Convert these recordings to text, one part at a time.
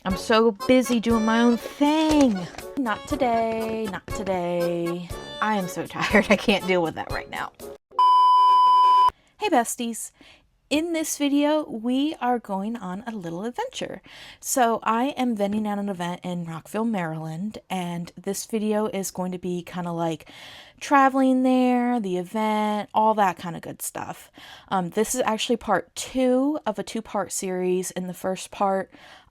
I'm so busy doing my own thing. Not today, not today. I am so tired, I can't deal with that right now. Hey besties. In this video, we are going on a little adventure. So I am vending at an event in Rockville, Maryland, and this video is going to be kind of like traveling there, the event, all that kind of good stuff. This is actually part 2 of a 2-part series. In the first part,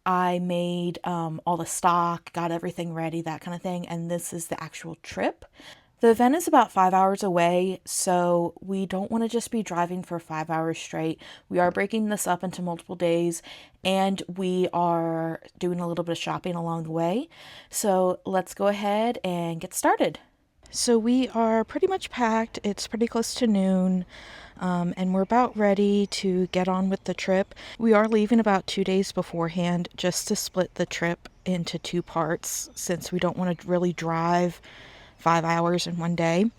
I made all the stock, got everything ready, that kind of thing, and this is the actual trip. The event is about 5 hours away, so we don't want to just be driving for 5 hours straight. We are breaking this up into multiple days, and we are doing a little bit of shopping along the way. So let's go ahead and get started. So we are pretty much packed. It's pretty close to noon, and we're about ready to get on with the trip. We are leaving about 2 days beforehand just to split the trip into 2 parts, since we don't want to really drive 5 hours in one day.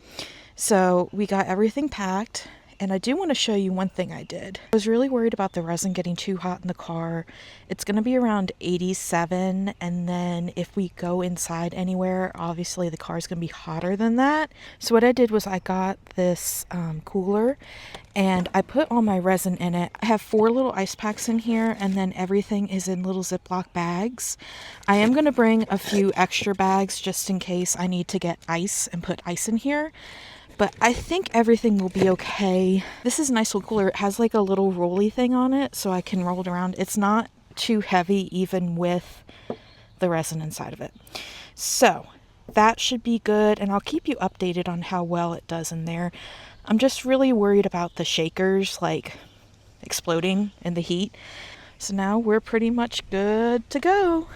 So we got everything packed, and I do want to show you one thing I did. I was really worried about the resin getting too hot in the car. It's going to be around 87, and then if we go inside anywhere, obviously the car is going to be hotter than that. So what I did was I got this cooler, and I put all my resin in it. I have 4 little ice packs in here, and then everything is in little Ziploc bags. I am going to bring a few extra bags just in case I need to get ice and put ice in here. But I think everything will be okay. This is a nice little cooler. It has like a little rolly thing on it, so I can roll it around. It's not too heavy even with the resin inside of it. So that should be good, and I'll keep you updated on how well it does in there. I'm just really worried about the shakers like exploding in the heat. So now we're pretty much good to go.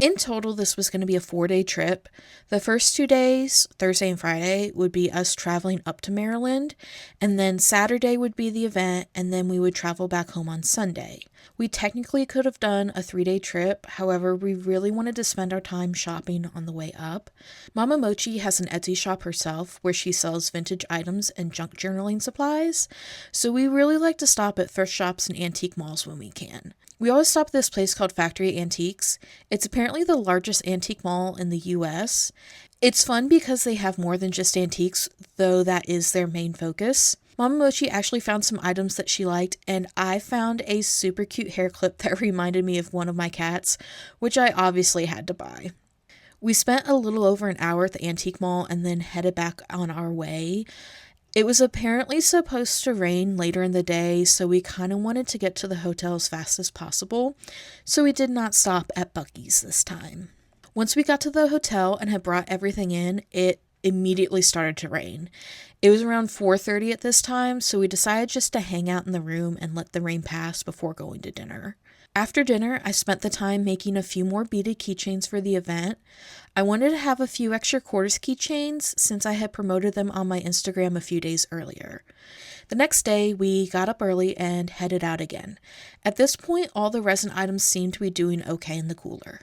In total, this was going to be a 4-day trip. The first 2 days, Thursday and Friday, would be us traveling up to Maryland, and then Saturday would be the event, and then we would travel back home on Sunday. We technically could have done a 3-day trip, however, we really wanted to spend our time shopping on the way up. Mama Mochi has an Etsy shop herself where she sells vintage items and junk journaling supplies, so we really like to stop at thrift shops and antique malls when we can. We always stop at this place called Factory Antiques. It's apparently the largest antique mall in the US. It's fun because they have more than just antiques, though that is their main focus. Mama Mochi actually found some items that she liked, and I found a super cute hair clip that reminded me of one of my cats, which I obviously had to buy. We spent a little over an hour at the antique mall and then headed back on our way. It was apparently supposed to rain later in the day, so we kind of wanted to get to the hotel as fast as possible, so we did not stop at Buc-ee's this time. Once we got to the hotel and had brought everything in, it immediately started to rain. It was around 4:30 at this time, so we decided just to hang out in the room and let the rain pass before going to dinner. After dinner, I spent the time making a few more beaded keychains for the event. I wanted to have a few extra quarters keychains since I had promoted them on my Instagram a few days earlier. The next day, we got up early and headed out again. At this point, all the resin items seemed to be doing okay in the cooler.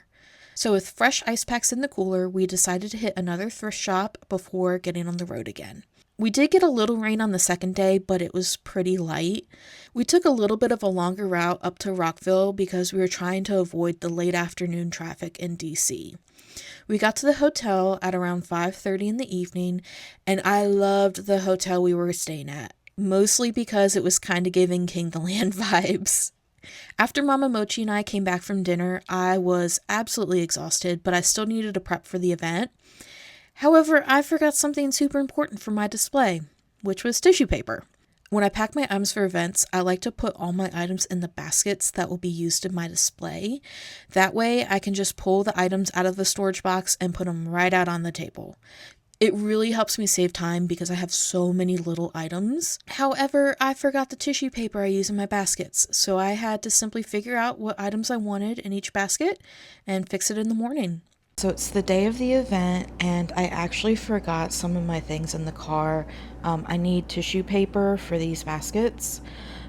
So with fresh ice packs in the cooler, we decided to hit another thrift shop before getting on the road again. We did get a little rain on the second day, but it was pretty light. We took a little bit of a longer route up to Rockville because we were trying to avoid the late afternoon traffic in DC. We got to the hotel at around 5:30 in the evening, and I loved the hotel we were staying at, mostly because it was kind of giving King the Land vibes. After Mama Mochi and I came back from dinner, I was absolutely exhausted, but I still needed to prep for the event. However, I forgot something super important for my display, which was tissue paper. When I pack my items for events, I like to put all my items in the baskets that will be used in my display. That way, I can just pull the items out of the storage box and put them right out on the table. It really helps me save time because I have so many little items. However, I forgot the tissue paper I use in my baskets, so I had to simply figure out what items I wanted in each basket and fix it in the morning. So it's the day of the event, and I actually forgot some of my things in the car. I need tissue paper for these baskets.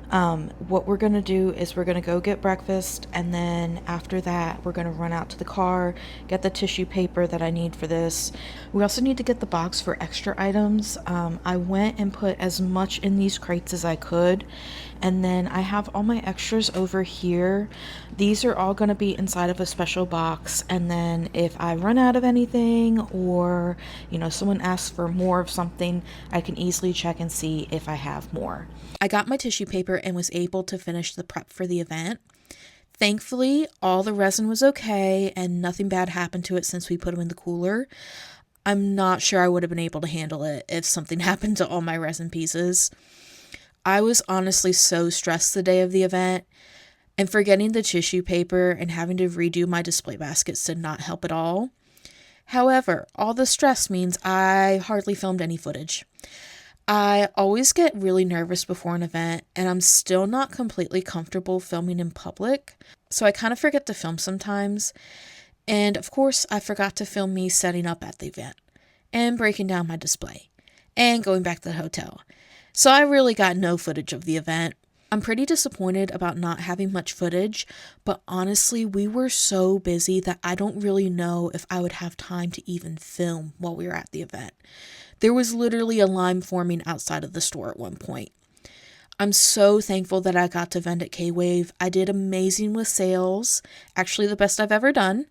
What we're going to do is we're going to go get breakfast, and then after that we're going to run out to the car, get the tissue paper that I need for this. We also need to get the box for extra items. I went and put as much in these crates as I could, And then I have all my extras over here. These are all going to be inside of a special box, and then if I run out of anything, or someone asks for more of something, I can easily check and see if I have more. I got my tissue paper and was able to finish the prep for the event. Thankfully, all the resin was okay and nothing bad happened to it since we put them in the cooler. I'm not sure I would have been able to handle it if something happened to all my resin pieces. I was honestly so stressed the day of the event, and forgetting the tissue paper and having to redo my display baskets did not help at all. However, all the stress means I hardly filmed any footage. I always get really nervous before an event, and I'm still not completely comfortable filming in public, so I kind of forget to film sometimes. And of course, I forgot to film me setting up at the event, and breaking down my display, and going back to the hotel. So I really got no footage of the event. I'm pretty disappointed about not having much footage, but honestly, we were so busy that I don't really know if I would have time to even film while we were at the event. There was literally a line forming outside of the store at one point. I'm so thankful that I got to vend at KWave. I did amazing with sales, actually the best I've ever done,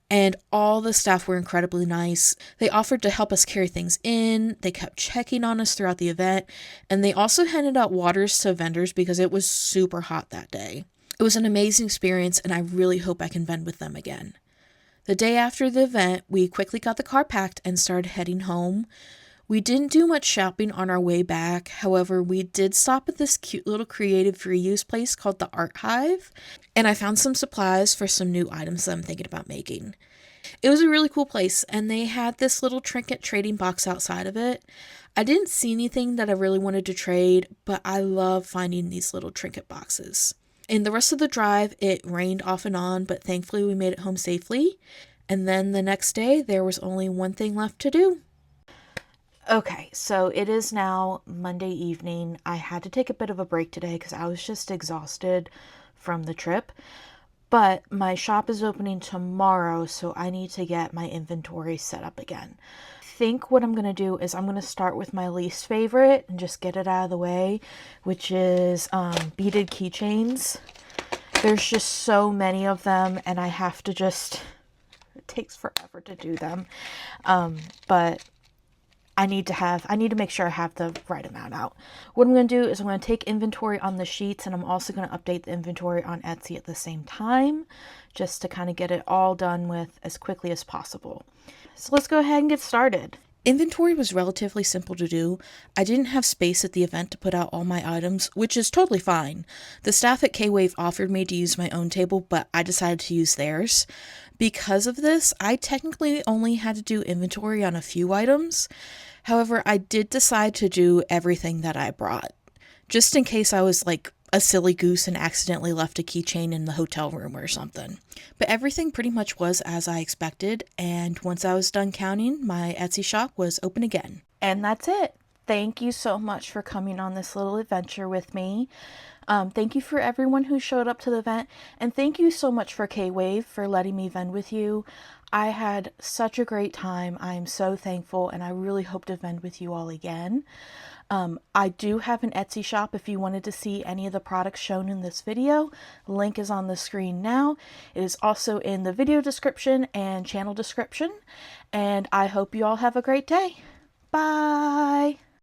and all the staff were incredibly nice. They offered to help us carry things in, they kept checking on us throughout the event, and they also handed out waters to vendors because it was super hot that day. It was an amazing experience, and I really hope I can vend with them again. The day after the event, we quickly got the car packed and started heading home. We didn't do much shopping on our way back. However, we did stop at this cute little creative reuse place called the Art Hive, and I found some supplies for some new items that I'm thinking about making. It was a really cool place, and they had this little trinket trading box outside of it. I didn't see anything that I really wanted to trade, but I love finding these little trinket boxes. In the rest of the drive, it rained off and on, but thankfully we made it home safely. And then the next day, there was only one thing left to do. Okay, so it is now Monday evening. I had to take a bit of a break today because I was just exhausted from the trip. But my shop is opening tomorrow, so I need to get my inventory set up again. I think what I'm going to do is I'm going to start with my least favorite and just get it out of the way, which is beaded keychains. There's just so many of them, and I have to it takes forever to do them. But I need to make sure I have the right amount out. What I'm going to do is I'm going to take inventory on the sheets, and I'm also going to update the inventory on Etsy at the same time, just to kind of get it all done with as quickly as possible. So let's go ahead and get started. Inventory was relatively simple to do. I didn't have space at the event to put out all my items, which is totally fine. The staff at KWave offered me to use my own table, but I decided to use theirs. Because of this, I technically only had to do inventory on a few items. However, I did decide to do everything that I brought, just in case I was like a silly goose and accidentally left a keychain in the hotel room or something. But everything pretty much was as I expected, and once I was done counting, my Etsy shop was open again. And that's it. Thank you so much for coming on this little adventure with me. Thank you for everyone who showed up to the event, and thank you so much for KWave for letting me vend with you. I had such a great time. I am so thankful, and I really hope to vend with you all again. I do have an Etsy shop if you wanted to see any of the products shown in this video. Link is on the screen now. It is also in the video description and channel description. And I hope you all have a great day. Bye!